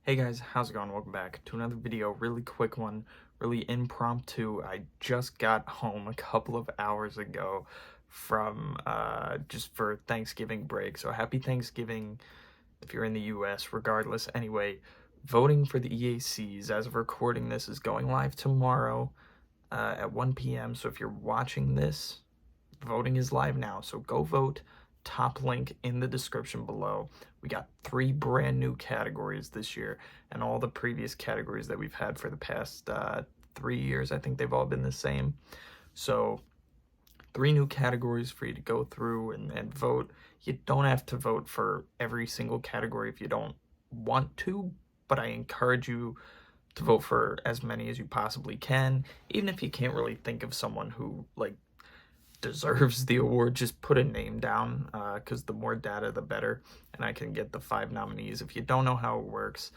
Hey guys, how's it going? Welcome back to another video, really quick one, really impromptu. I just got home a couple of hours ago from just for Thanksgiving break. So happy Thanksgiving if you're in the US, regardless. Anyway, voting for the EACs as of recording this is going live tomorrow at 1 p.m. So if you're watching this, voting is live now. So go vote. Top link in the description below. We got 3 brand new categories this year, and all the previous categories that we've had for the past 3 years, I think they've all been the same. So 3 new categories for you to go through and vote. You don't have to vote for every single category if you don't want to, but I encourage you to vote for as many as you possibly can. Even if you can't really think of someone who deserves the award, just put a name down, because the more data the better, and I can get the 5 nominees. If you don't know how it works,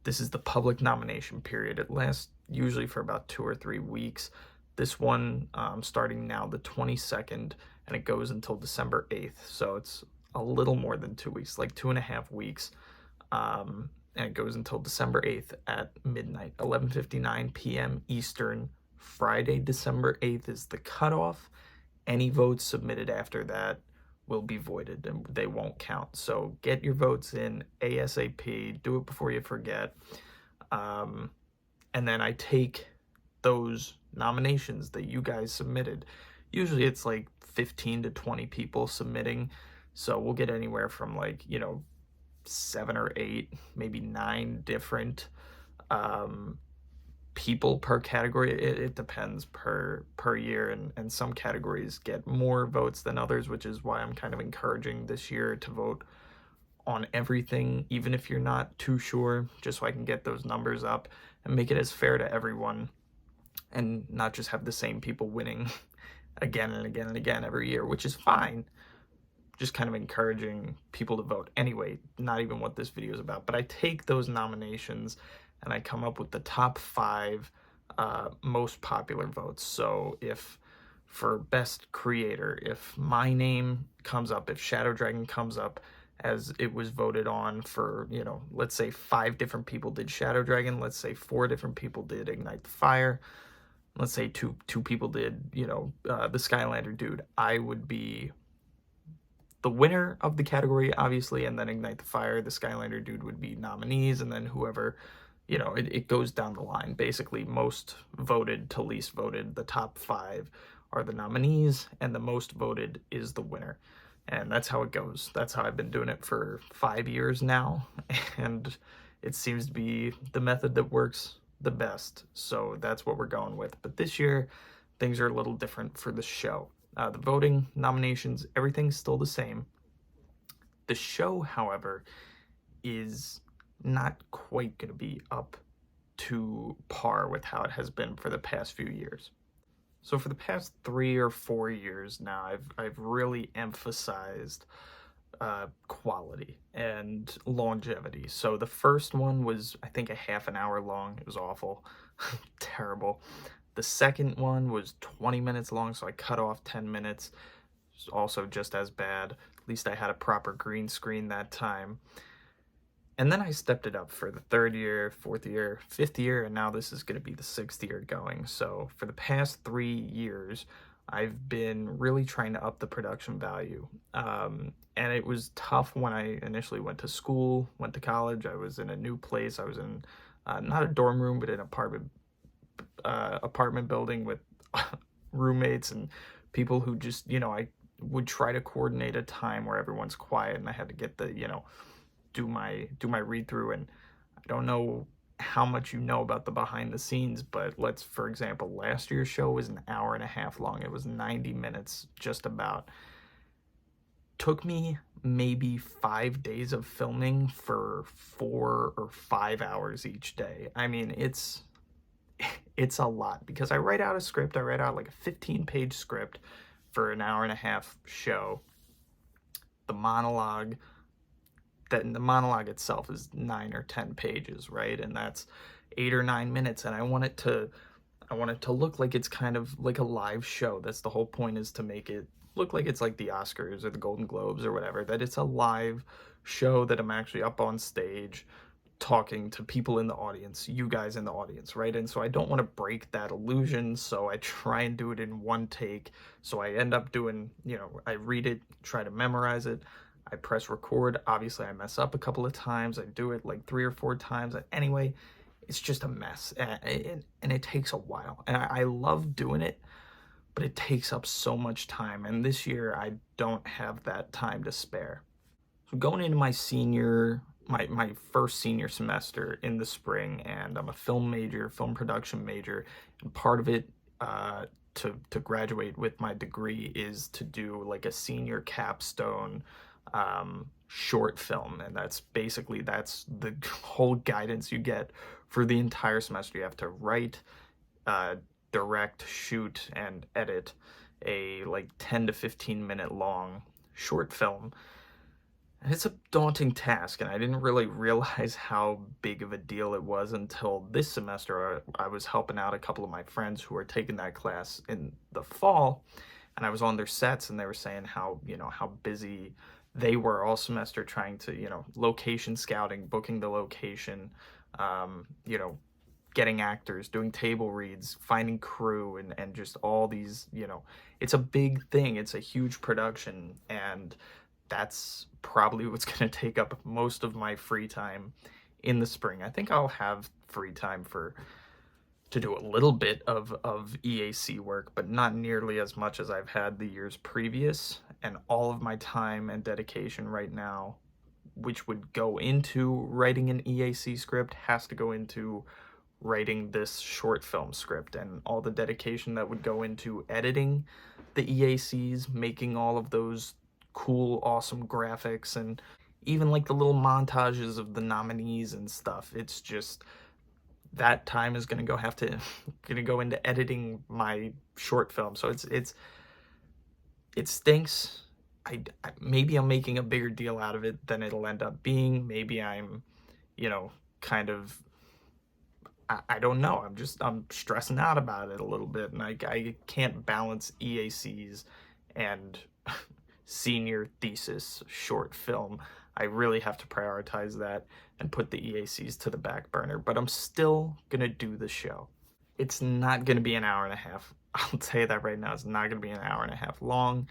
this is the public nomination period. It lasts usually for about 2 or 3 weeks. This one starting now the 22nd, and it goes until December 8th, so it's a little more than 2 weeks, like 2.5 weeks, and it goes until December 8th at midnight, 11:59 p.m. Eastern. Friday, December 8th is the cutoff. Any votes submitted after that will be voided and they won't count. So get your votes in ASAP. Do it before you forget. And then I take those nominations that you guys submitted. Usually it's like 15 to 20 people submitting. So we'll get anywhere from 7 or 8, maybe 9 different people per category. It depends per year, and some categories get more votes than others, which is why I'm kind of encouraging this year to vote on everything, even if you're not too sure, just so I can get those numbers up and make it as fair to everyone and not just have the same people winning again and again and again every year, which is fine. Just kind of encouraging people to vote. Anyway, not even what this video is about, but I take those nominations and I come up with the top 5 most popular votes. So if for best creator, if my name comes up, if Shadow Dragon comes up as it was voted on for, let's say 5 different people did Shadow Dragon, let's say 4 different people did Ignite the Fire, let's say two people did, the Skylander dude, I would be the winner of the category, obviously, and then Ignite the Fire, the Skylander dude would be nominees, and then whoever, it goes down the line. Basically, most voted to least voted, the top 5 are the nominees, and the most voted is the winner. And that's how it goes. That's how I've been doing it for 5 years now, and it seems to be the method that works the best. So that's what we're going with. But this year, things are a little different for the show. The voting, nominations, everything's still the same. The show, however, is not quite going to be up to par with how it has been for the past few years. So for the past 3 or 4 years now, I've really emphasized quality and longevity. So the first one was, I think, a half an hour long. It was awful. Terrible. The second one was 20 minutes long, so I cut off 10 minutes. It was also just as bad. At least I had a proper green screen that time. And then I stepped it up for the 3rd year, 4th year, 5th year, and now this is going to be the 6th year going. So for the past 3 years, I've been really trying to up the production value. And it was tough when I initially went to school, went to college. I was in a new place. I was in not a dorm room, but an apartment building with roommates and people who just, I would try to coordinate a time where everyone's quiet, and I had to get the, do my read through. And I don't know how much you know about the behind the scenes, but for example, last year's show was an hour and a half long. It was 90 minutes just about. Took me maybe 5 days of filming for 4 or 5 hours each day. I mean, it's a lot, because I write out a script. I write out like a 15-page script for an hour and a half show. The monologue itself is 9 or 10 pages, right? And that's 8 or 9 minutes, and I want it to look like it's kind of like a live show. That's the whole point, is to make it look like it's like the Oscars or the Golden Globes or whatever, that it's a live show, that I'm actually up on stage talking to people in the audience, you guys in the audience, right? And so I don't want to break that illusion, so I try and do it in one take. So I end up doing, I read it, try to memorize it, I press record. Obviously, I mess up a couple of times. I do it like 3 or 4 times. Anyway, it's just a mess, and it takes a while. And I love doing it, but it takes up so much time. And this year, I don't have that time to spare. So going into my first senior semester in the spring, and I'm a film major, film production major, and part of it to graduate with my degree is to do like a senior capstone short film, and that's the whole guidance you get for the entire semester. You have to write, direct, shoot, and edit a like 10 to 15 minute long short film. And it's a daunting task, and I didn't really realize how big of a deal it was until this semester. I was helping out a couple of my friends who were taking that class in the fall, and I was on their sets, and they were saying how busy they were all semester trying to, location scouting, booking the location, getting actors, doing table reads, finding crew, and just all these, it's a big thing. It's a huge production, and that's probably what's going to take up most of my free time in the spring. I think I'll have free time to do a little bit of EAC work, but not nearly as much as I've had the years previous. And all of my time and dedication right now, which would go into writing an EAC script, has to go into writing this short film script, and all the dedication that would go into editing the EACs, making all of those cool, awesome graphics, and even like the little montages of the nominees and stuff. It's just that time is gonna go into editing my short film. So it stinks. Maybe I'm making a bigger deal out of it than it'll end up being. Maybe I'm, kind of, I don't know. I'm stressing out about it a little bit, and I can't balance EACs and senior thesis short film. I really have to prioritize that and put the EACs to the back burner, but I'm still gonna do the show. It's not gonna be an hour and a half. I'll tell you that right now. It's not gonna be an hour and a half long,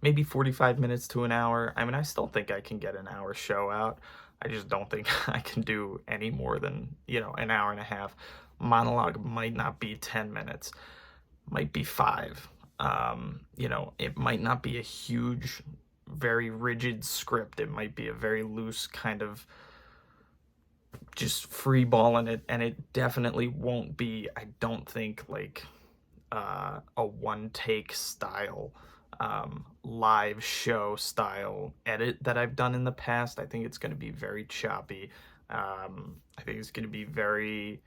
maybe 45 minutes to an hour. I mean, I still think I can get an hour show out. I just don't think I can do any more than, an hour and a half. Monologue might not be 10 minutes, might be 5. It might not be a huge, very rigid script. It might be a very loose kind of just free balling it, and it definitely won't be, I don't think, like a one take style, live show style edit that I've done in the past. I think it's going to be very choppy. I think it's going to be very,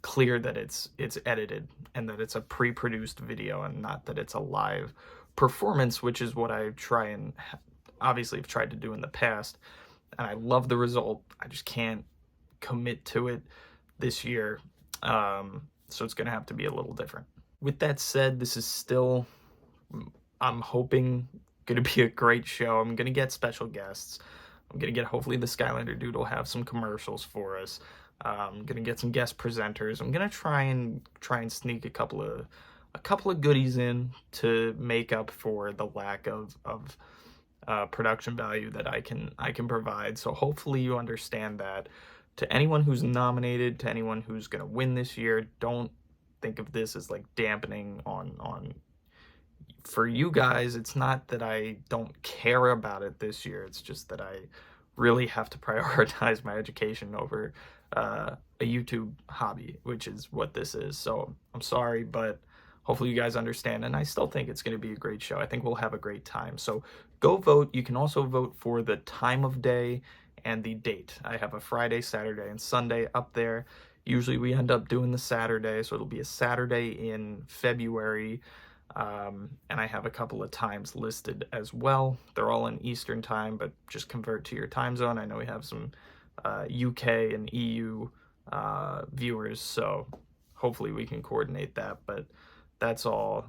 clear that it's edited and that it's a pre-produced video and not that it's a live performance, which is what I obviously have tried to do in the past, and I love the result. I just can't commit to it this year, so it's gonna have to be a little different. With that said, this is still, I'm hoping, gonna be a great show. I'm gonna get special guests. I'm gonna get, hopefully the Skylander dude will have some commercials for us. I'm gonna get some guest presenters. I'm gonna try and sneak a couple of goodies in to make up for the lack of production value that I can provide. So hopefully you understand that. To anyone who's nominated, to anyone who's gonna win this year, don't think of this as like dampening on for you guys. It's not that I don't care about it this year. It's just that I really have to prioritize my education over a YouTube hobby, which is what this is. So I'm sorry, but hopefully you guys understand, and I still think it's going to be a great show. I think we'll have a great time. So go vote. You can also vote for the time of day and the date. I have a Friday, Saturday, and Sunday up there. Usually we end up doing the Saturday, so it'll be a Saturday in February, and I have a couple of times listed as well. They're all in Eastern time, but just convert to your time zone. I know we have some UK and EU viewers, so hopefully we can coordinate that, but that's all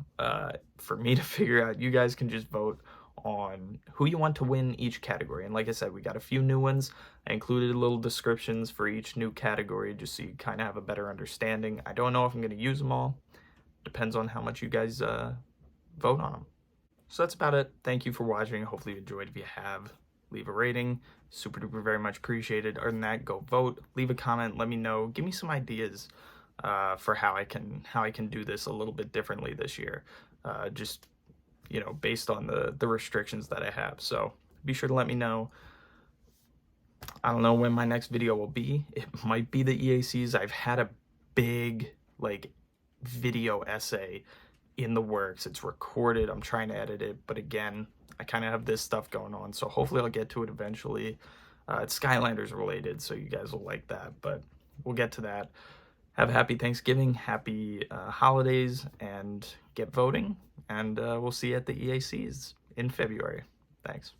for me to figure out. You guys can just vote on who you want to win each category. And like I said, we got a few new ones. I included little descriptions for each new category just so you kind of have a better understanding. I don't know if I'm going to use them all. Depends on how much you guys vote on them. So that's about it. Thank you for watching. Hopefully you enjoyed. If you have, leave a rating. Super duper very much appreciated. Other than that, go vote. Leave a comment. Let me know. Give me some ideas for how I can do this a little bit differently this year. Just, you know, based on the restrictions that I have. So be sure to let me know. I don't know when my next video will be. It might be the EACs. I've had a big like video essay in the works. It's recorded. I'm trying to edit it, but again, I kind of have this stuff going on, so hopefully I'll get to it eventually. It's Skylanders related, so you guys will like that, but we'll get to that. Have a happy Thanksgiving, happy holidays, and get voting, and we'll see you at the EACs in February. Thanks.